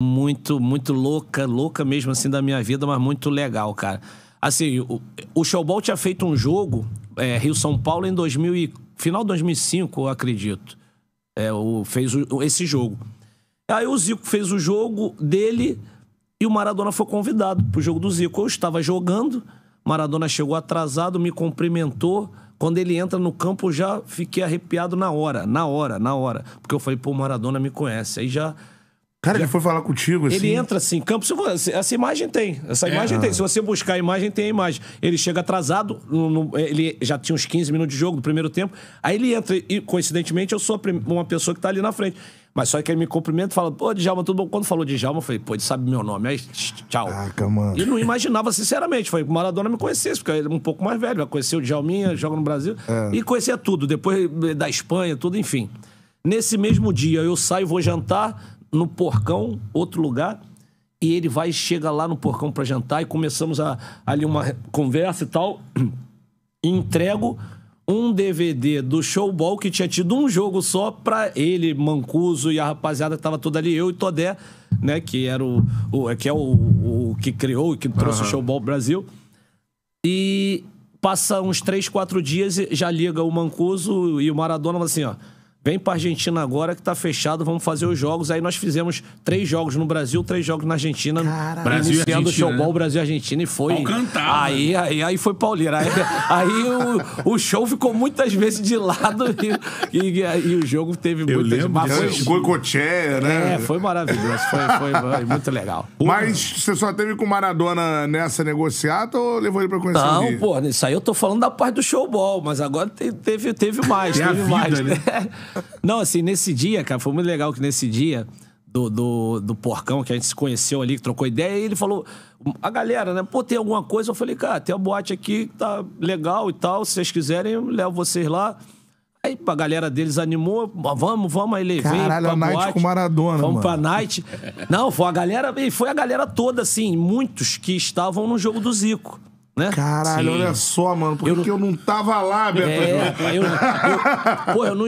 muito louca mesmo, assim, da minha vida, mas muito legal, cara. Assim, o Showball tinha feito um jogo, Rio-São Paulo, em final de 2005, eu acredito. Fez esse jogo. Aí o Zico fez o jogo dele e o Maradona foi convidado pro jogo do Zico. Eu estava jogando, Maradona chegou atrasado, me cumprimentou. Quando ele entra no campo, eu já fiquei arrepiado na hora. Porque eu falei, pô, o Maradona me conhece. Aí já... Cara, ele foi falar contigo, assim? Ele entra assim, campo... Essa imagem tem. Tem. Se você buscar a imagem, tem a imagem. Ele chega atrasado, ele já tinha uns 15 minutos de jogo do primeiro tempo. Aí ele entra e, coincidentemente, eu sou uma pessoa que tá ali na frente. Mas só que ele me cumprimenta e fala, pô, Djalma, tudo bom? Quando falou Djalma, eu falei, pô, ele sabe meu nome. Aí, tchau. Caraca, mano. E não imaginava, sinceramente. Foi que o Maradona me conhecesse, porque ele é um pouco mais velho. Já conheceu o Djalminha, joga no Brasil. E conhecia tudo. Depois da Espanha, tudo, enfim. Nesse mesmo dia, eu saio, vou jantar no Porcão, outro lugar, e ele chega lá no Porcão pra jantar e começamos ali uma conversa e tal, e entrego um DVD do Showball que tinha tido um jogo só pra ele, Mancuso e a rapaziada que tava toda ali, eu e Todé, né, que era o que criou e que trouxe o Showball pro Brasil. E passa uns 3, 4 dias e já liga o Mancuso e o Maradona assim, ó, vem pra Argentina agora que tá fechado, vamos fazer os jogos. Aí nós fizemos 3 jogos no Brasil, 3 jogos na Argentina. Brasil iniciando o Showball, né? Brasil e Argentina, e foi... Pau cantar, aí foi pauleira. Aí o show ficou muitas vezes de lado e o jogo teve muitas... Goicoechea, né? Foi maravilhoso, foi muito legal. Mas você só teve com o Maradona nessa negociata ou levou ele pra conhecer Não, pô, isso aí eu tô falando da parte do Showball, mas agora teve mais, teve mais. Né? Não, assim, nesse dia, cara, foi muito legal que nesse dia do Porcão, que a gente se conheceu ali, que trocou ideia, e ele falou, a galera, né, pô, tem alguma coisa? Eu falei, cara, tem a boate aqui que tá legal e tal, se vocês quiserem, eu levo vocês lá. Aí a galera deles animou, vamos, aí levei. Caralho, a Night boate, com Maradona, vamos pra Night. Não, foi a galera toda, assim, muitos que estavam no jogo do Zico. Né? Caralho, olha só, mano, porque eu não tava lá, Beto. Eu não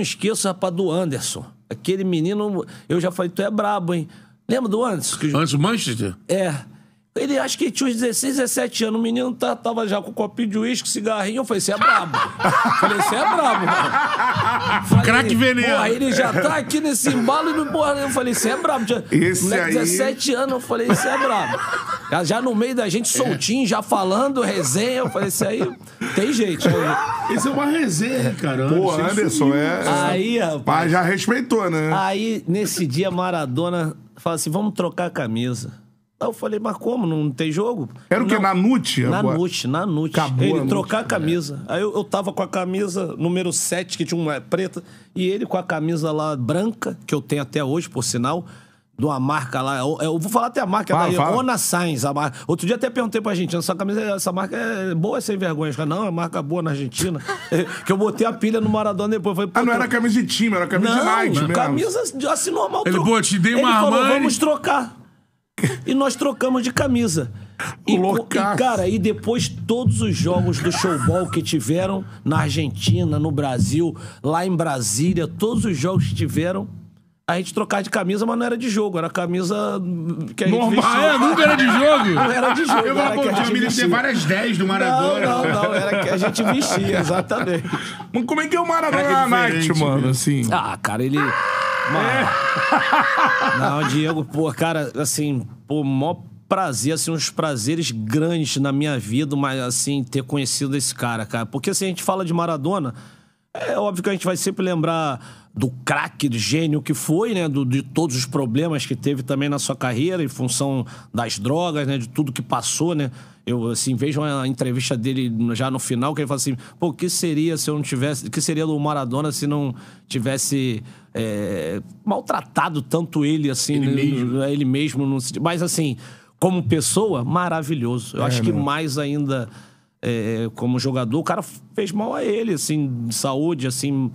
esqueço, rapaz, do Anderson. Aquele menino, eu já falei, tu é brabo, hein? Lembra do Anderson? Anderson Manchester? Ele acho que tinha uns 16, 17 anos. O menino tava já com um copinho de uísque, cigarrinho. Eu falei, você é brabo. Você é brabo, mano. Craque veneno. Porra, ele já tá aqui nesse embalo e porra, eu falei, você é brabo. Esse moleque, aí... 17 anos, eu falei, você é brabo. Já no meio da gente, soltinho, já falando, resenha. Eu falei, isso aí tem jeito. Isso é uma resenha, cara. Pô, Anderson, Aí, rapaz. Mas já respeitou, né? Aí, nesse dia, Maradona fala assim, vamos trocar a camisa. Eu falei, mas como? Não tem jogo? Era o quê? Na Nute? Na Nute. Acabou ele trocar a camisa. Aí eu tava com a camisa número 7, que tinha uma preta, e ele com a camisa lá branca, que eu tenho até hoje, por sinal, de uma marca lá. Eu vou falar até a marca da Ona Sainz. Outro dia até perguntei pra Argentina, essa marca é boa, sem vergonha? Falei, não, é marca boa na Argentina. Que eu botei a pilha no Maradona depois. Falei, não era camisa de time, era camisa de night mesmo. Camisa assim normal. Ele, pô, te dei uma Armani. Ele falou, vamos trocar. E nós trocamos de camisa. E, cara, e depois todos os jogos do Showball que tiveram na Argentina, no Brasil, lá em Brasília, todos os jogos que tiveram, a gente trocava de camisa, mas não era de jogo, era camisa que a gente vestia. Nunca era de jogo? Não era de jogo. Eu vou ter várias 10 do Maradona. Não, era que a gente vestia, exatamente. Mas como é que é o Maradona na Night, mano, assim? Cara, ele... Não, Diego, pô, cara, assim, pô, maior prazer, assim, uns prazeres grandes na minha vida, mas, assim, ter conhecido esse cara. Porque, assim, a gente fala de Maradona, é óbvio que a gente vai sempre lembrar do craque, do gênio que foi, né, de todos os problemas que teve também na sua carreira, em função das drogas, né, de tudo que passou, né. Eu, assim, vejo uma entrevista dele já no final, que ele fala assim, pô, o que seria se eu não tivesse... O que seria do Maradona se não tivesse maltratado tanto ele, assim... Ele mesmo. Mas, assim, como pessoa, maravilhoso. Eu acho que mais ainda, como jogador, o cara fez mal a ele, assim, de saúde, assim...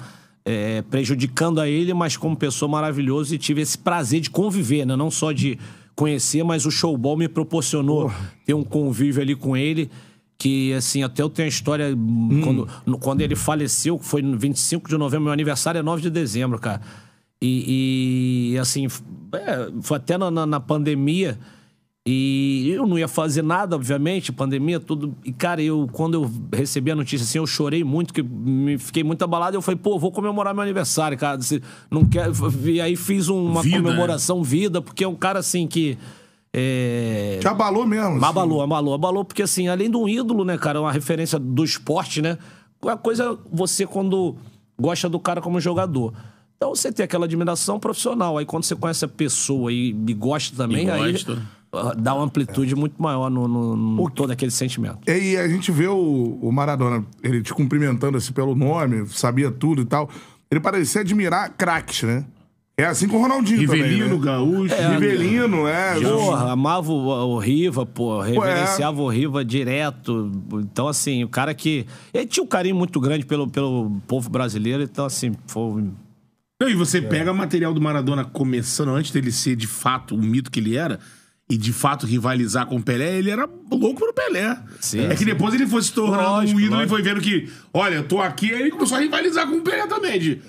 prejudicando a ele, mas como pessoa maravilhoso, e tive esse prazer de conviver, né? Não só de conhecer, mas o Showball me proporcionou ter um convívio ali com ele, que, assim, até eu tenho a história, quando ele faleceu, que foi no 25 de novembro, meu aniversário é 9 de dezembro, cara. E assim, foi até na pandemia. E eu não ia fazer nada, obviamente, pandemia, tudo. E, cara, quando eu recebi a notícia, assim, eu chorei muito, que fiquei muito abalado. Eu falei, pô, vou comemorar meu aniversário, cara. Não quero... E aí fiz uma comemoração vida, porque é um cara, assim, que... Te abalou mesmo. Abalou, porque, assim, além de um ídolo, né, cara, uma referência do esporte, né? A coisa, você, quando gosta do cara como jogador. Então, você tem aquela admiração profissional. Aí, quando você conhece a pessoa e gosta também, aí... dá uma amplitude muito maior no todo aquele sentimento. E a gente vê o Maradona, ele te cumprimentando assim pelo nome, sabia tudo e tal. Ele parecia admirar craques, né? É assim com o Ronaldinho Rivelino, também, né? Gaúcho. Rivelino, Porra, amava o Riva, pô. Reverenciava o Riva direto. Então, assim, o cara que... Ele tinha um carinho muito grande pelo povo brasileiro. Então, assim, foi... E você pega material do Maradona começando, antes dele ser, de fato, o mito que ele era... E de fato rivalizar com o Pelé, ele era louco pro Pelé. Sim, que depois ele foi se tornando um ídolo e foi vendo que, olha, eu tô aqui, aí ele começou a rivalizar com o Pelé também. E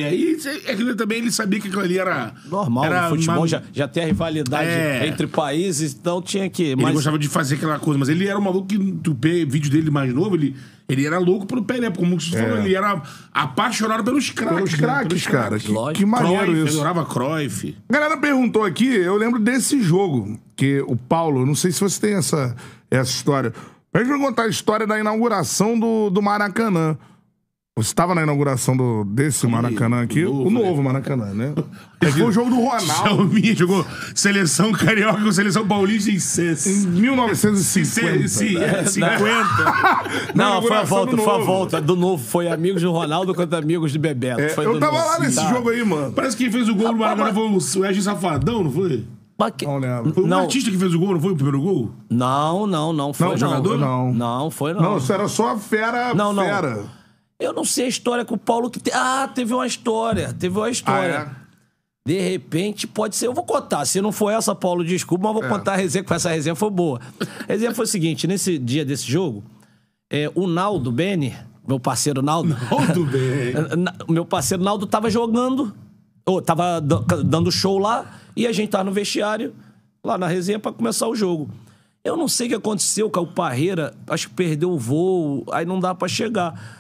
aí aquilo também ele sabia que aquilo ali era. Normal, no futebol já tem a rivalidade entre países, então tinha que. Ele gostava de fazer aquela coisa, mas ele era um maluco que, tu vê vídeo dele mais novo, ele era louco pelo Pelé, como você falou, ele era apaixonado pelos craques. Pelos craques, cara. Que maneiro Cruyff, isso. adorava Cruyff. A galera perguntou aqui, eu lembro desse jogo, que o Paulo, não sei se você tem essa história. Pra gente contar a história da inauguração do Maracanã. Você estava na inauguração desse Maracanã aqui, o novo Maracanã, né? Foi o jogo do Ronaldo. Xiaomi jogou seleção carioca com seleção paulista em 1950. 50. Não, foi a volta do novo. Foi amigos do Ronaldo contra amigos de Bebeto. Eu tava lá nesse jogo aí, mano. Parece que quem fez o gol no Maracanã foi o Edson Safadão, não foi? Não lembro. Foi um artista que fez o gol, não foi o primeiro gol? Não foi. Não, jogador? Não, foi não. Não, isso era só a fera. Não. Fera. Eu não sei a história com o Paulo que tem. Teve uma história. De repente, pode ser. Eu vou contar. Se não for essa, Paulo, desculpa, mas vou contar a resenha, porque essa resenha foi boa. A resenha foi o seguinte: nesse dia desse jogo, o Naldo Bene, meu parceiro Naldo. Meu parceiro Naldo tava jogando, tava dando show lá, e a gente tava no vestiário, lá na resenha, pra começar o jogo. Eu não sei o que aconteceu, que o Parreira, acho que perdeu o voo, aí não dá pra chegar.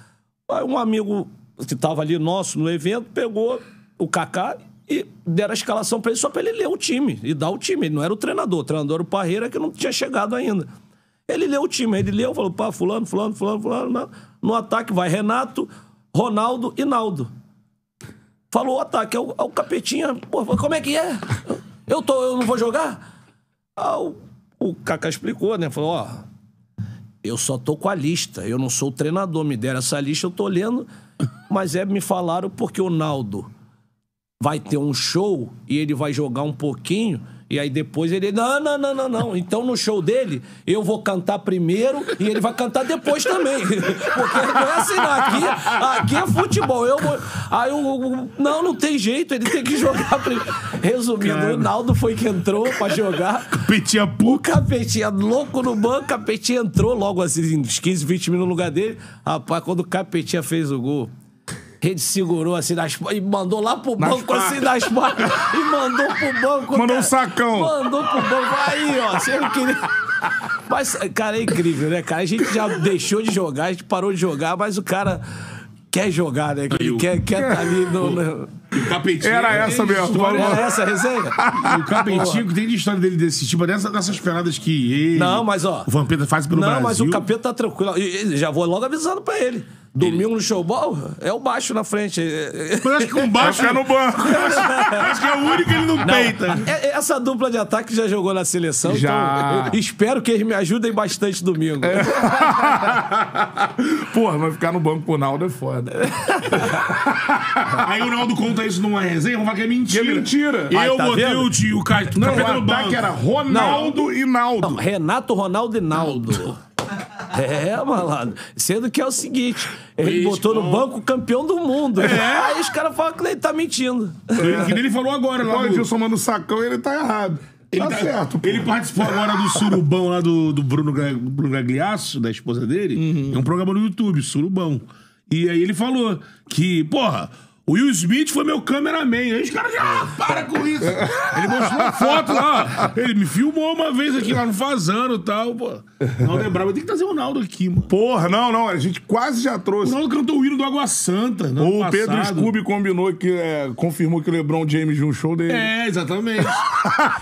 Aí um amigo que tava ali nosso no evento pegou o Kaká e deram a escalação pra ele só pra ele ler o time e dar o time. Ele não era o treinador era o Parreira, que não tinha chegado ainda. Ele leu o time, ele leu, falou, pá, fulano. No ataque vai Renato, Ronaldo e Naldo. Falou o ataque, é o Capetinha, pô, como é que é? Eu não vou jogar? O Kaká explicou, né? Falou, eu só tô com a lista, eu não sou o treinador, me deram essa lista, eu tô lendo, mas me falaram porque o Naldo vai ter um show e ele vai jogar um pouquinho, e aí depois ele... Não. Então no show dele, eu vou cantar primeiro e ele vai cantar depois também. Porque não é assim, não. Aqui é futebol. Não tem jeito, ele tem que jogar primeiro. Resumindo, o Naldo foi que entrou pra jogar. Capetinha O Capetinha louco no banco, o Capetinha entrou logo assim, uns 15, 20 minutos no lugar dele. Rapaz, quando o Capetinha fez o gol, ele segurou assim e mandou lá pro banco assim das marcas. E mandou pro banco. Mandou um sacão. Mandou pro banco. Aí, você não queria. Mas, cara, é incrível, né, cara? A gente já deixou de jogar, a gente parou de jogar, mas o cara quer jogar, né? Ele quer estar ali no... O Capetinho. Era essa mesmo. Era essa a resenha? O Capetinho, que tem de história dele desse tipo, dessas paradas que ele... Não, mas ó... O Vampeta faz pelo Brasil. Não, mas o Capeta tá tranquilo. Já vou logo avisando pra ele. Domingo no showball, é o baixo na frente. Mas acho que com baixo no banco. Acho que é o único que ele não peita. Essa dupla de ataque já jogou na seleção, já. Então espero que eles me ajudem bastante domingo. Porra, mas ficar no banco pro Naldo é foda. Aí o Naldo conta isso numa resenha, vamos falar que é mentira. Que é mentira. Eu botei o Capeta no banco. O ataque era Ronaldo e Naldo. Não, Renato, Ronaldo e Naldo. Malandro. Sendo que é o seguinte, ele botou no banco o campeão do mundo. Aí os caras falam que ele tá mentindo. Que ele falou agora. O Edilson manda o sacão e ele tá errado. Tá certo, pô. Ele participou agora do Surubão lá do Bruno Gagliasso, da esposa dele. É um programa no YouTube, Surubão. E aí ele falou que, porra, O Will Smith foi meu cameraman. Aí os caras já, para com isso. Ele mostrou uma foto lá. Ele me filmou uma vez aqui lá no Fazano e tal, pô. Naldo é brabo. Tem que trazer o Naldo aqui, mano. Porra, não. A gente quase já O trouxe. Naldo cantou o hino do Água Santa. No ano O Pedro passado. Scooby combinou que... confirmou que o LeBron James viu um show dele. É, exatamente.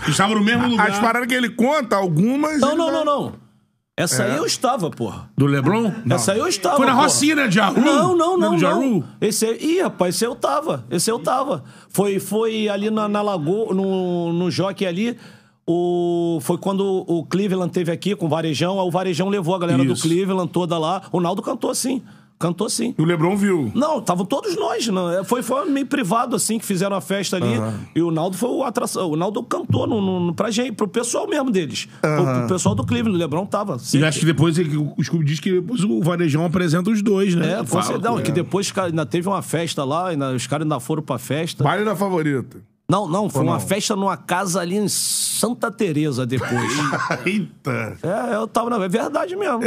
Estava no mesmo lugar. As paradas que ele conta, algumas... Não. Essa aí eu estava, porra. Do LeBron? Essa aí eu estava. Foi na porra. Rocinha, né, de Jaru? Não. De Jaru? Esse aí, rapaz, esse eu tava. Foi ali na Lagoa, no Jockey ali. Foi quando o Cleveland teve aqui com o Varejão. O Varejão levou a galera do Cleveland toda lá. O Naldo cantou sim. E o LeBron viu. Não, estavam todos nós. Não. Foi meio privado, assim, que fizeram a festa ali. E o Naldo foi o atração. O Naldo cantou pra gente, pro pessoal mesmo deles. Pro pessoal do Cleveland. O LeBron tava. E acho que depois o Scooby diz que depois o Varejão apresenta os dois, né? Que depois ainda teve uma festa lá, os caras ainda foram pra festa. Baile da favorita. Não, foi uma festa numa casa ali em Santa Teresa depois. Eita. Eu tava... É verdade mesmo.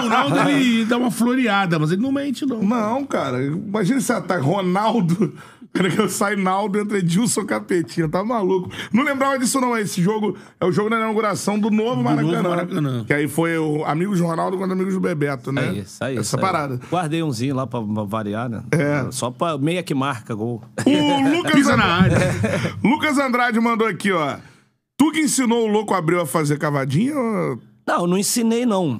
O Naldo, ele dá uma floreada, mas ele não mente, não. Não, cara. Imagina esse ataque. Ronaldo... Cara, sai Naldo, entra Edilson Capetinha. Tá maluco. Não lembrava disso, não. Esse jogo é o jogo da inauguração do novo Maracanã. Que aí foi o Amigos do Ronaldo contra Amigos do Bebeto, né? Essa parada. Guardei umzinho lá pra variar, né? Só pra meia que marca gol. O Lucas Lucas Andrade mandou aqui, ó. Tu que ensinou o Louco Abreu a fazer cavadinha? Ou... Não ensinei, não.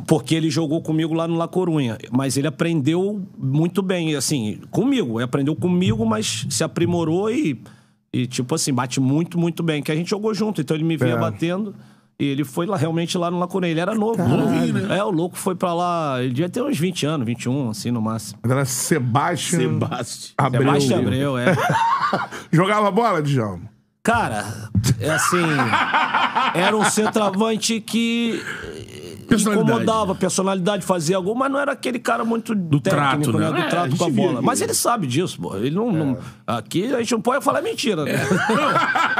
Porque ele jogou comigo lá no La Corunha. Mas ele aprendeu muito bem, assim, comigo. Ele aprendeu comigo, mas se aprimorou e tipo assim, bate muito, muito bem. Que a gente jogou junto, então ele me via batendo. E ele foi lá, realmente lá no La Corunha. Ele era novo. Novinho, né? O louco foi pra lá... Ele devia ter uns 20 anos, 21, assim, no máximo. Era Sebastião Abreu. Sebastião Abreu, Jogava bola, Djalma? Cara, assim... Era um centroavante que... incomodava, personalidade, fazia gol, mas não era aquele cara muito do técnico, trato, né? Do trato com a bola. Mas ele sabe disso, pô. Ele não... Aqui a gente não pode falar mentira, né?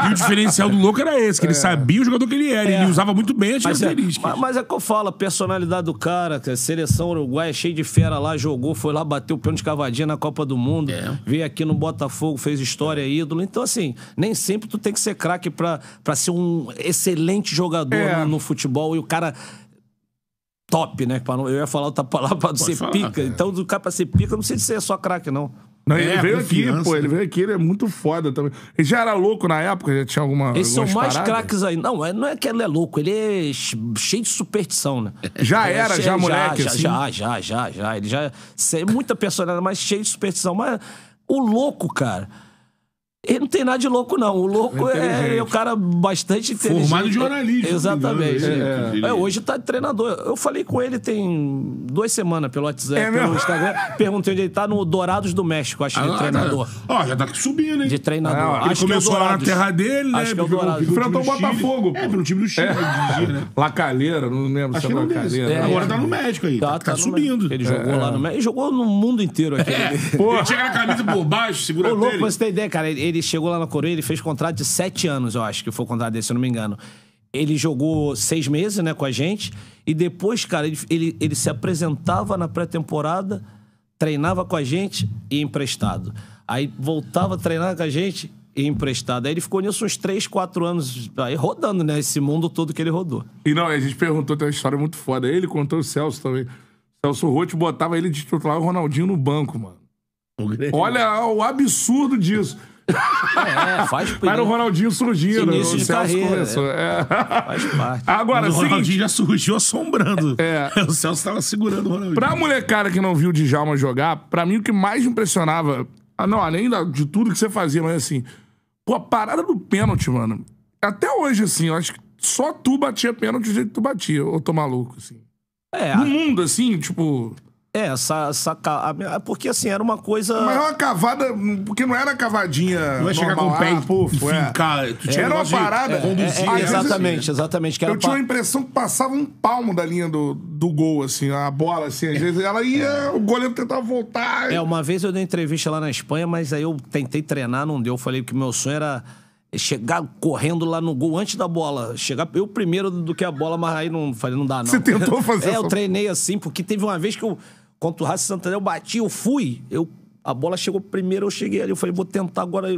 E o diferencial do Louco era esse, que ele sabia o jogador que ele era. Ele usava muito bem as características. Mas é que eu falo, a personalidade do cara, a seleção uruguaia cheio de fera lá, jogou, foi lá, bateu o pênalti de cavadinha na Copa do Mundo, veio aqui no Botafogo, fez história, ídolo. Então, assim, nem sempre tu tem que ser craque pra ser um excelente jogador no futebol e o cara... top, né? Eu ia falar outra palavra pra ser pica. Então, do cara pra ser pica, não sei se é só craque, não. Não, ele veio aqui, pô. Ele veio aqui, ele é muito foda também. Ele já era louco na época? Já tinha alguma... Eles são mais craques aí. Não é que ele é louco, ele é cheio de superstição, né? Já moleque, assim? Já. Ele já... muita personalidade, mas cheio de superstição. Mas o louco, cara... Ele não tem nada de louco, não. O louco é um cara bastante inteligente. Formado em jornalismo. Exatamente. Hoje tá de treinador. Eu falei com ele tem 2 semanas pelo WhatsApp, pelo Instagram. Perguntei onde ele tá, no Dourados do México, acho que de treinador. Já tá subindo, hein? De treinador. Ele começou lá na terra dele, né? Acho que é o Dourados. Enfrentou o Botafogo. Pelo time do Chile. Né? Lacalheira, não lembro se é Lacalheira. Agora tá no México aí. Tá subindo. Ele jogou lá no México. Ele jogou no mundo inteiro aqui. Ele chega na camisa por baixo, segura a louco, pra você ter ideia, cara. Ele chegou lá na Coreia, ele fez contrato de 7 anos, eu acho que foi o contrato dele, se eu não me engano. Ele jogou 6 meses, né, com a gente, e depois, cara, ele se apresentava na pré-temporada, treinava com a gente e emprestado. Aí voltava a treinar com a gente e emprestado. Aí ele ficou nisso uns 3, 4 anos, aí rodando, né, esse mundo todo que ele rodou. E não, a gente perguntou, tem uma história muito foda. Ele contou o Celso também. O Celso Roth botava ele de titular o Ronaldinho no banco, mano. Olha o absurdo disso. Faz parte. Era o Ronaldinho surgindo. Início de carreira. Começou. Faz parte. Agora, o Ronaldinho já surgiu assombrando. O Celso tava segurando o Ronaldinho. Pra molecada que não viu o Djalma jogar, pra mim o que mais impressionava, além de tudo que você fazia, mas assim, pô, a parada do pênalti, mano. Até hoje, assim, eu acho que só tu batia pênalti do jeito que tu batia, ou tô maluco, assim. No mundo, assim, tipo... porque assim, era uma coisa... Mas é uma cavada, porque não era cavadinha. Não é chegar com o pé e fincar. Era uma parada. Exatamente. Que eu tinha a impressão que passava um palmo da linha do gol, assim, a bola, assim, às vezes ela ia, o goleiro tentava voltar. Uma vez eu dei entrevista lá na Espanha, mas aí eu tentei treinar, não deu. Eu falei que meu sonho era chegar correndo lá no gol antes da bola. Chegar eu primeiro do que a bola, mas aí não dá, não. Você tentou fazer eu treinei assim, porque teve uma vez que contra o Racing Santander, eu bati, eu A bola chegou primeiro, eu cheguei ali. Eu falei, vou tentar agora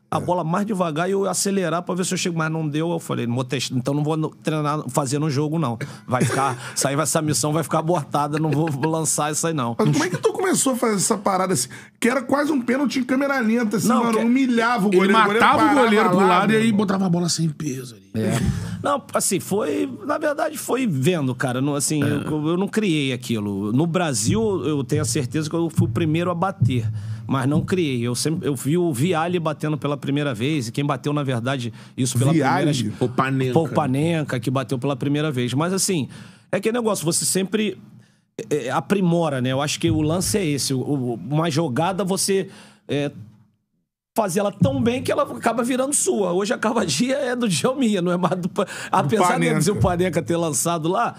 a bola mais devagar e eu acelerar pra ver se eu chego. Mas não deu. Eu falei, não vou testar, então não vou treinar, fazer no jogo, não. Vai ficar... essa missão vai ficar abortada, não vou lançar isso aí, não. Mas como é que tu começou a fazer essa parada assim? Que era quase um pênalti em câmera lenta, assim, Não, mano. que- Humilhava o goleiro. Ele matava o goleiro pro lado e aí meu irmão. botava a bola sem peso ali. Não, assim, foi... Na verdade, foi vendo, cara. Não, assim, eu não criei aquilo. No Brasil, eu tenho a certeza que eu fui o primeiro a bater. Mas não criei. Eu vi o Vialli batendo pela primeira vez. E quem bateu, na verdade, isso pela Vialli? primeira... Poupanenka. Poupanenka, que bateu pela primeira vez. Mas, assim, é aquele negócio. Você sempre aprimora, né? Eu acho que o lance é esse. Uma jogada, você... fazer ela tão bem que ela acaba virando sua. Hoje a cavadinha é do Djalminha, não é mais do... Apesar de o Panenka ter lançado lá,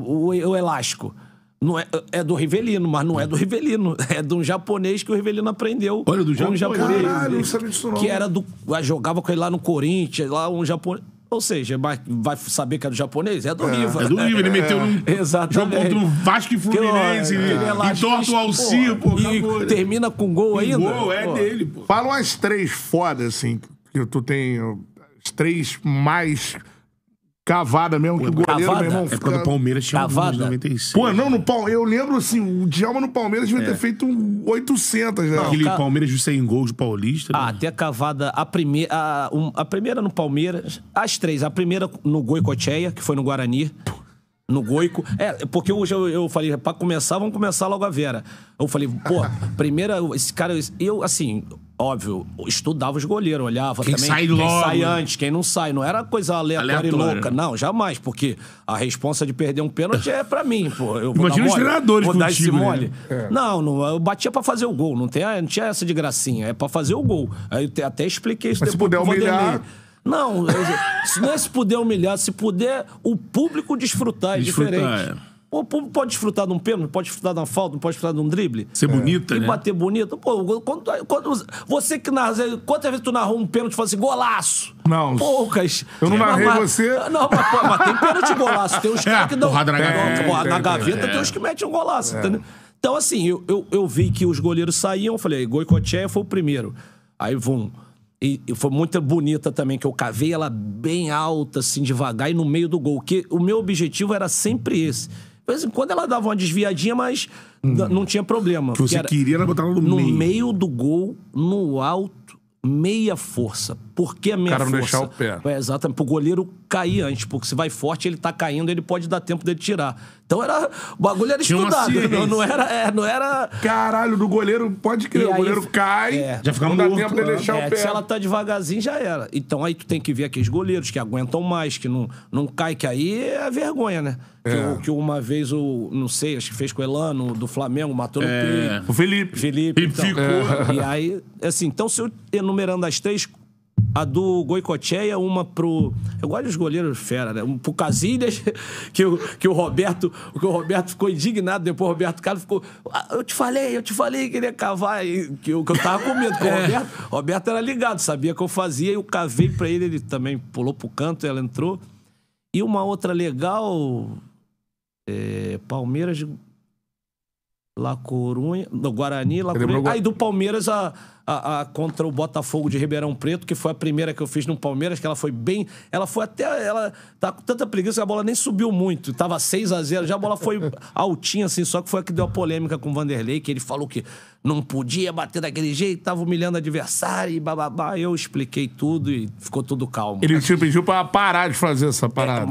o elástico. Não é do Rivelino, mas não é do Rivelino. É de um japonês que o Rivelino aprendeu. Olha, do um japonês. Caralho, não sabia disso não. Que era do... Jogava com ele lá no Corinthians, lá um japonês... Ou seja, vai saber que é do japonês? É do Riva. É do River, ele meteu num Exatamente. jogo contra o Vasco e Fluminense. Entorta o Alcia, pô. E acabou, né? termina com gol ainda. Gol, é Pô. dele, pô. Fala umas 3 foda, assim, que tu tem as 3 mais cavada mesmo, que o goleiro, cavada? meu irmão, É porque do Palmeiras tinha Cavada. uns 96. Pô, não, no Palmeiras. Eu lembro, assim, o Djalma no Palmeiras devia ter feito 800, né? Aquele Palmeiras de 100 gols de Paulista. né? Até a cavada, a primeira no Palmeiras, as 3. A primeira no Goicoechea, que foi no Guarani. No Goico. Porque hoje eu falei, pra começar, vamos começar logo a Vera. Eu falei, pô, primeira, esse cara, eu, assim, óbvio, estudava os goleiros, olhava Quem também. sai quem logo, sai né? antes, quem não sai. Não era coisa aleatória e louca. Não, jamais, porque a responsa de perder um pênalti é pra mim, pô. Eu vou Imagina dar os mole, treinadores vou dar esse contigo, né? mole. Não, eu batia pra fazer o gol. Não tinha essa de gracinha. É pra fazer o gol. Aí eu até expliquei isso Mas se depois puder pro Vanderlei. humilhar... Não, se não é se puder humilhar, se puder o público desfrutar, é diferente. O público pode desfrutar de um pênalti, pode desfrutar de uma falta, não pode desfrutar de um drible. Ser bonita, E né? bater bonito. Pô, você que narra, quantas vezes tu narrou um pênalti e falou assim, golaço? Não. Poucas. Eu não narrei você. Não, mas tem pênalti e golaço. Tem uns caras que dão. porrada na gaveta. Porra, na gaveta tem uns que metem um golaço, entendeu? Então, assim, eu vi que os goleiros saíam, eu falei, Goicoechea foi o primeiro. Aí, vum. E foi muito bonita também, que eu cavei ela bem alta, assim, devagar, e no meio do gol. Que o meu objetivo era sempre esse. De vez em quando ela dava uma desviadinha, mas não tinha problema. Que você queria era botar ela no meio. No meio do gol, no alto, meia força. Por que a meia cara não força? deixar o pé. Exatamente, pro goleiro cair antes, porque se vai forte, ele tá caindo, ele pode dar tempo dele tirar. Então o bagulho era Tinha uma estudado, ciência. não era... Caralho, do goleiro, pode crer, E o aí- goleiro cai, Já fica não dá morto, tempo de né? deixar o pé. Se ela tá devagarzinho, já era. Então aí tu tem que ver aqueles goleiros que aguentam mais, que não cai, que aí é vergonha, né? Que uma vez não sei, acho que fez com o Elano, do Flamengo, matou no peito. O Felipe. Felipe então. ficou. E aí, assim, então se eu enumerando as 3, a do Goicoechea, uma pro... Eu gosto dos goleiros fera, né? Pro Casilhas, que o Roberto ficou indignado, depois o Roberto Carlos ficou... Eu te falei que ele ia cavar, que eu tava com medo, porque o Roberto era ligado, sabia que eu fazia, e eu cavei pra ele também pulou pro canto, ela entrou. E uma outra legal... Palmeiras... La Corunha, do Guarani, La Corunha. Aí do Palmeiras contra o Botafogo de Ribeirão Preto, que foi a primeira que eu fiz no Palmeiras, que ela foi bem. Ela foi até. Ela tá com tanta preguiça que a bola nem subiu muito. Tava 6-0, já a bola foi altinha, assim, só que foi a que deu a polêmica com o Vanderlei, que ele falou que não podia bater daquele jeito, tava humilhando o adversário e bababá. Eu expliquei tudo e ficou tudo calmo. Ele te pediu pra parar de fazer essa parada.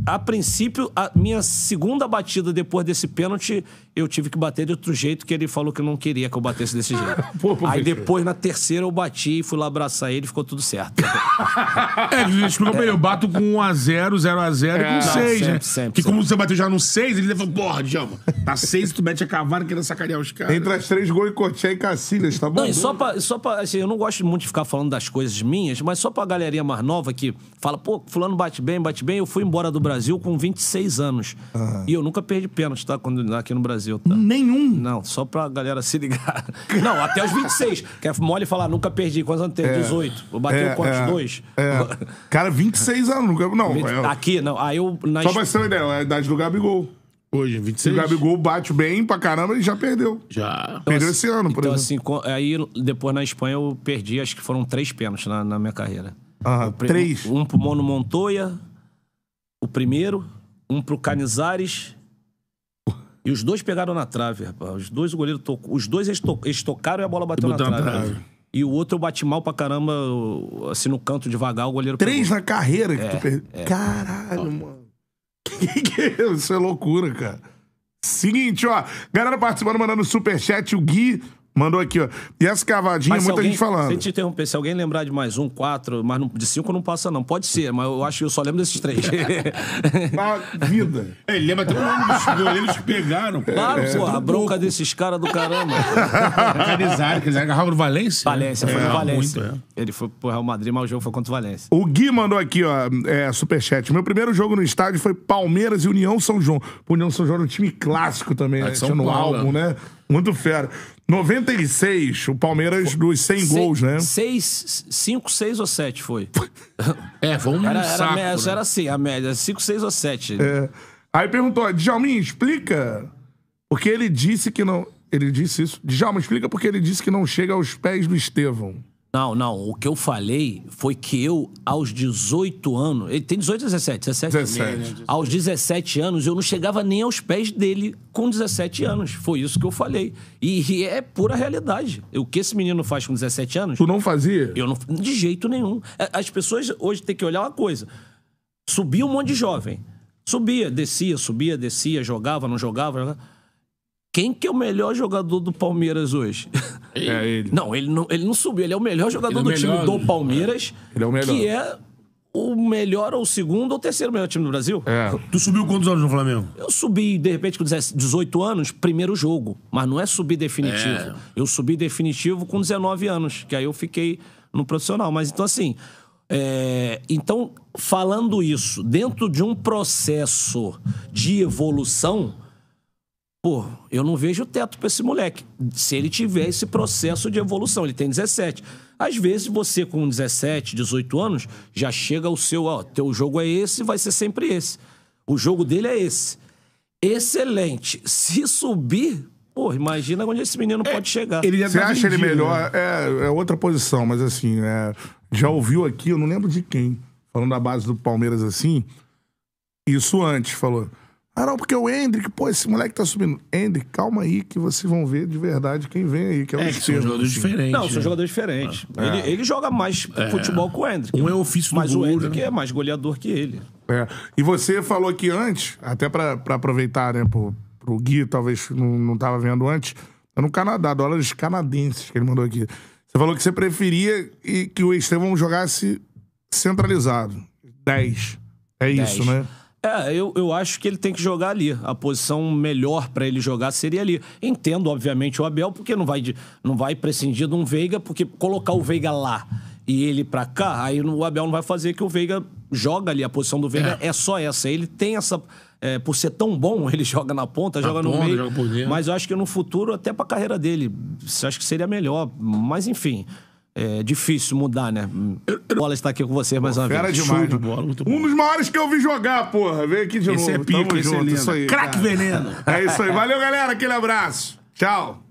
A princípio, a minha segunda batida depois desse pênalti, eu tive que bater de outro jeito, que ele falou que não queria que eu batesse desse jeito. Pô, Aí depois, na terceira, eu bati, fui lá abraçar ele e ficou tudo certo. Explica pra ele, eu bato com 1x0, 0x0 e com 6, né? sempre. Que como você bateu já no 6, ele falou, porra, Djalma, tá 6 e tu mete a cavada querendo sacanear os caras. Entre as 3, Goicoechea e Cacilhas, tá bom? Não, e só pra assim, eu não gosto muito de ficar falando das coisas minhas, mas só pra galerinha mais nova que fala, pô, fulano bate bem. Eu fui embora do Brasil com 26 anos. E eu nunca perdi pênalti, tá? Aqui no Brasil, tá? Nenhum. Não, só pra galera se ligar. Não, até os 26. Que é mole falar, nunca perdi. Quantos anos tem? 18. Eu bati quantos? 2? Cara, 26 anos. Não, Aqui, não. Aí eu... só pra você ter uma ideia, é a idade do Gabigol. Hoje, Se 26? o Gabigol bate bem pra caramba, ele já perdeu. Já. Perdeu esse ano, por Então, exemplo. assim, aí depois na Espanha eu perdi, acho que foram 3 pênaltis na minha carreira. Ah, 3. Um pro Mono Montoya, o primeiro, um pro Canizares. E os dois pegaram na trave, rapaz. Os dois o goleiro tocou. Os dois eles tocaram e a bola bateu na trave. E o outro eu bati mal pra caramba, assim, no canto devagar, o goleiro 3 pegou. na carreira que tu perdeu. Caralho, mano. Que é isso? Isso é loucura, cara. Seguinte, ó. Galera participando, mandando superchat. O Gui mandou aqui, ó. E essa cavadinha, muita gente falando. Se eu te interromper, se alguém lembrar de mais 1, 4, mas de 5 não passa não. Pode ser, mas eu acho que eu só lembro desses 3. Na vida. Ele lembra até o nome dos goleiros que pegaram. Claro, pô, a bronca desses caras do caramba. Canizares agarrava no Valência? Valência, foi no Valência. Muito, Ele foi pro Real Madrid, mas o jogo foi contra o Valência. O Gui mandou aqui, ó, superchat. Meu primeiro jogo no estádio foi Palmeiras e União São João. União São João era um time clássico também, né? São Tinha no Paulo. álbum, né? Muito fera. 96, o Palmeiras dos 100 gols, né? 5, 6 ou 7 foi. Foi um saco, Era assim, a média, 5, 6 ou 7. Aí perguntou, Djalminha, explica porque ele disse que não... Ele disse isso. Djalma, explica porque ele disse que não chega aos pés do Estevão. Não. O que eu falei foi que eu, aos 18 anos... Ele tem 18 ou 17? 17. Aos 17 anos, eu não chegava nem aos pés dele com 17 anos. Foi isso que eu falei. E é pura realidade. O que esse menino faz com 17 anos... Tu não fazia? Eu não... De jeito nenhum. As pessoas hoje têm que olhar uma coisa. Subia um monte de jovem. Subia, descia, jogava, não jogava. Quem que é o melhor jogador do Palmeiras hoje? É ele. Não, ele não subiu. Ele é o melhor jogador do time do Palmeiras. Ele é o melhor. Que é o melhor, ou o segundo, ou o terceiro melhor time do Brasil. Tu subiu quantos anos no Flamengo? Eu subi, de repente, com 18 anos, primeiro jogo. Mas não é subir definitivo. Eu subi definitivo com 19 anos, que aí eu fiquei no profissional. Mas então, assim... Então, falando isso, dentro de um processo de evolução... Pô, eu não vejo teto pra esse moleque. Se ele tiver esse processo de evolução, ele tem 17. Às vezes você com 17, 18 anos, já chega ao seu, teu jogo é esse, vai ser sempre esse. O jogo dele é esse. Excelente. Se subir, pô, imagina onde esse menino pode chegar. Você acha ele melhor? É outra posição, mas assim, já ouviu aqui, eu não lembro de quem, falando da base do Palmeiras assim, isso antes, falou... não, porque o Hendrick, pô, esse moleque tá subindo. Hendrick, calma aí que vocês vão ver de verdade quem vem aí, que é o que são jogadores diferentes. Não, são jogadores diferentes. Ele joga mais futebol que o Hendrick. Um é ofício do mas gol, o Hendrick né? é mais goleador que ele. E você falou aqui antes, até pra aproveitar, né, pro Gui, talvez não tava vendo antes, no Canadá, dólares canadenses que ele mandou aqui. Você falou que você preferia que o Estevão jogasse centralizado. 10. É 10. Isso, né? Eu acho que ele tem que jogar ali. A posição melhor pra ele jogar seria ali. Entendo, obviamente, o Abel, porque não vai prescindir de um Veiga, porque colocar o Veiga lá e ele pra cá, aí o Abel não vai fazer que o Veiga joga ali. A posição do Veiga é só essa. Ele tem essa... por ser tão bom, ele joga na ponta, joga no meio. Joga por dentro. Mas eu acho que no futuro, até pra carreira dele, acho que seria melhor. Mas, enfim... É difícil mudar, né? A bola está aqui com vocês mais uma vez. Fera demais. De bola, muito bom. Um dos maiores que eu vi jogar, porra. Vem aqui de novo. Esse é pico, esse é lindo. Isso aí. Craque veneno. É isso aí. Valeu, galera. Aquele abraço. Tchau.